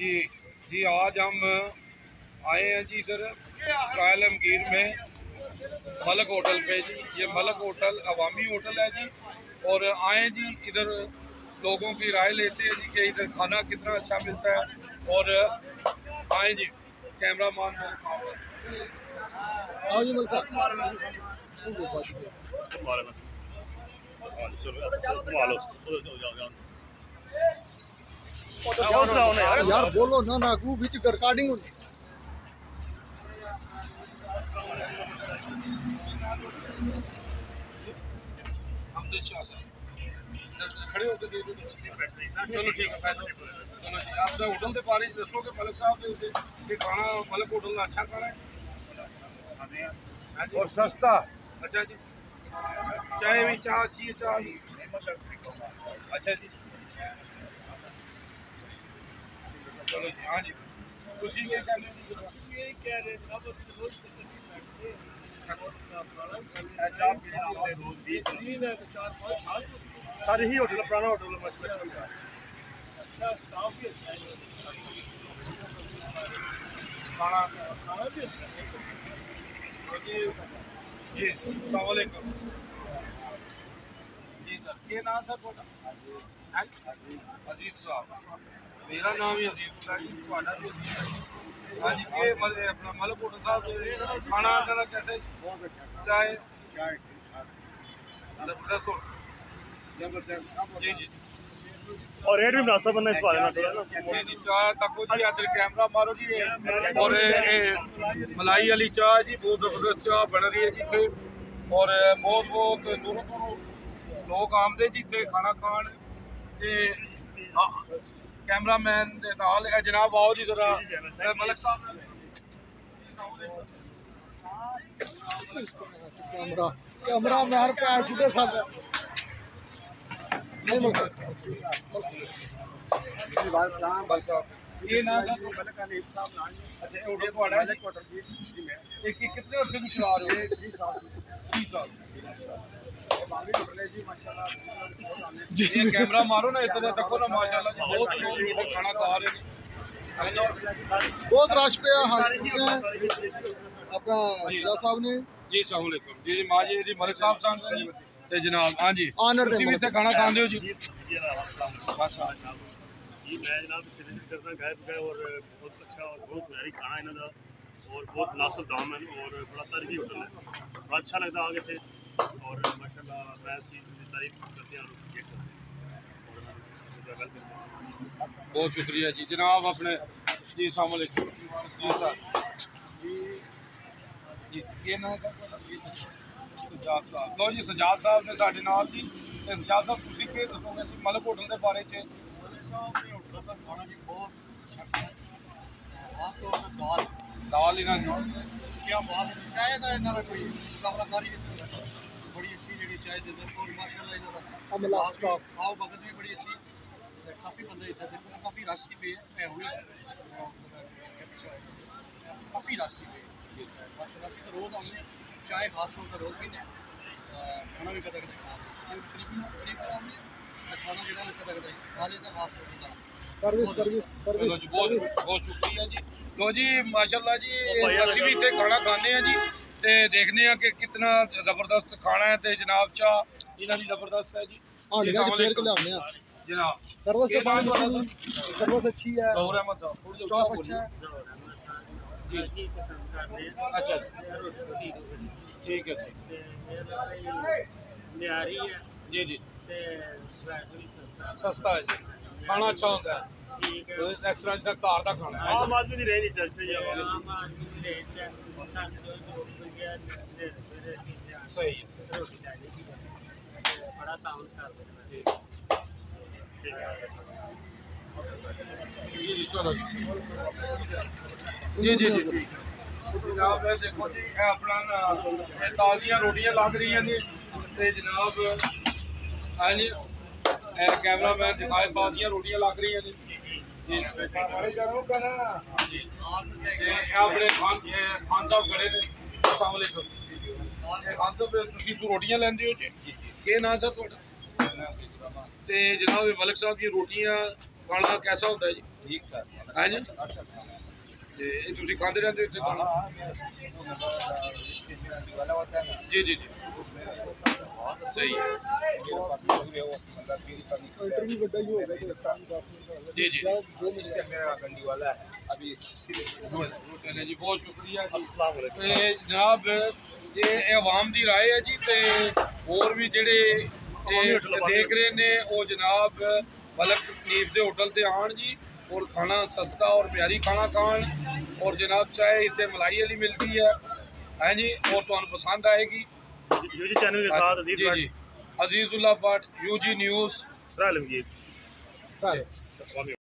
जी जी, आज हम आए हैं जी इधर ट्रायल एमगीर में मलक होटल पे जी। ये मलक होटल अवामी होटल है जी, और आए जी इधर लोगों की राय लेते हैं जी कि इधर खाना कितना अच्छा मिलता है। और आए जी, कैमरा मैन मेरे साथ यार बोलो ना ना को बीच रिकॉर्डिंग खड़े होकर दे दो। चलो ठीक है, चलो जी। आप होटल के बारे में दसो कि मलक साहब ये खाना मलक होटल का अच्छा खाना है और सस्ता। अच्छा जी, चाय भी चाह चाहिए, चाह भी अच्छा जी। चलो जी, हाँ जी, खुशी ये कह रहे सारे ही होटल पुराना होटल अच्छा, स्टाफ भी अच्छा है, खाना भी अच्छा है जी। जी अस्सलाम वालेकुम जी सर, ये नाम सर बोला अजीज साहब। मेरा नाम ही अजीज है जी, ਤੁਹਾਡਾ भी अजीज है। हाँ जी, ये अपना मलक होटल साहब खाना का कैसे? चाय जबरदस्त हो जी जी, और रेट भी मुनासिब बनना इस बारे में जी जी। चाय तको जी, इधर कैमरा मारो जी। और मलाई वाली चाह जी, बहुत जबरदस्त चाह बन रही है जी इतने, और बहुत बहुत दूरों दूरों लोग आते जी इतने खाना खान। कैमरा मैन जनाब आओ जी जरा, मलक साहब कैमरा कैमरा में हर पैर छूटे साथ ये ना अच्छा कितने अर्से में चला रहे हो? 30 साल जी। ये कैमरा मारो ना, इतना देखो ना माशाल्लाह जी, बहुत लोग खाना खा रहे हैं, बहुत रश पे आपका साहब ने जी। अस्सलाम वालेकुम जी जी, माँ जी मलिक साहब साहब ते जनाब। हाँ जी, ऑनर तुसीं भी इत्थे खाना खांदे हो जी? जी मैं जनाब विजिट करना गए गए, और बहुत अच्छा और बहुत प्यारी खाना इन्हों का, और बहुत मुनासिब दाम है, और बड़ा तारीखी होटल है, बड़ा अच्छा लगता आगे थे। और माशाल्लाह मैं इस चीज़ की तारीफ करते हैं और बहुत शुक्रिया जी जनाब अपने जी। अस्सलाम वालेकुम जी सर जी। ये नाम सजाद साहब। लो जी, सजाद साहब ने साढ़े नाल जी। सजाद साहब तुसीं के दसोगे जी मलक होटल के बारे च? होटल का खाना जी बहुत अच्छा, दाल इन्हां दी क्या बात है, चाय का इन्हों का कोई मुकाबलाकारी बड़ी अच्छी जी चाय दे, और माशाल्लाह इन्हों अमला स्टाफ आओ भगत भी बड़ी अच्छी, काफ़ी बंदे इतना देखो काफ़ी रश ही पे है काफ़ी रश ही पे माशाल्लाह। तो रोज़ आने चाय खास तौर पर रोज़ पीने, खाना भी कदा करीब आने खाना जो कदा कदा खाने का खास तौर पर सर्विस सर्विस सर्विस जी। बहुत बहुत शुक्रिया जी। लो जी माशाल्लाह जी, असीं भी इत्थे खाना खाने हैं जी, ते देखने हैं कि कितना जबरदस्त खाना है। ते जनाब चाह इन्हां दी जबरदस्त है जी। जनाब सर्विस अच्छी है, गौर अहमद स्टाफ अच्छा है जी। अच्छा ठीक है जी जी, सस्ता है जी, खाना अच्छा होता है इस तरह जिस घर का खाना है। आम आदमी की रेंज चल सही सही है जी जी। चलो जी जी जी जी जनाब देखो जी, अपना ताज़ियां रोटियां लग रही हैं जी। ते जनाब हाँ जी, कैमरा मैन दिखाए ताज़ियां रोटियां लग रही हैं जी। अपने खान साहब खड़े ने। अस्सलाम वालेकुम खान साहब, तुसीं रोटियां लैंदे हो जी? केह् नाम सर तुहाडा? ते जनाब मलिक साहब दी रोटियां खाना कैसा होता है जी? ठीक था हाँ जी ਤੇ ਇਹ ਤੁਸੀਂ ਖਾਂਦੇ ਰਹਿੰਦੇ ਹੋ ਇੱਥੇ ਖਾਣਾ? जी जी जी सही है इंटरव्यू बड़ा ही होगा जी जी जो मिनट मेरा गंडी वाला है अभी चले जी बहुत शुक्रिया जी अस्सलाम वालेकुम। ਤੇ ਜਨਾਬ ਇਹ ਆਵਾਮ ਦੀ ਰਾਏ ਹੈ ਜੀ ਤੇ ਹੋਰ ਵੀ ਜਿਹੜੇ ਦੇਖ ਰਹੇ ਨੇ ਉਹ ਜਨਾਬ ਮਲਕ ਨੀਫ ਦੇ ਹੋਟਲ ਤੇ ਆਣ ਜੀ और खाना सस्ता और प्यारी खाना खान और जनाब चाहे इतने मलाई वाली मिलती है जी और तो पसंद आएगी यूजी चैनल के साथ जी जी अजीजुल्लाह भट्ट यूजी न्यूज़ आलमगीर।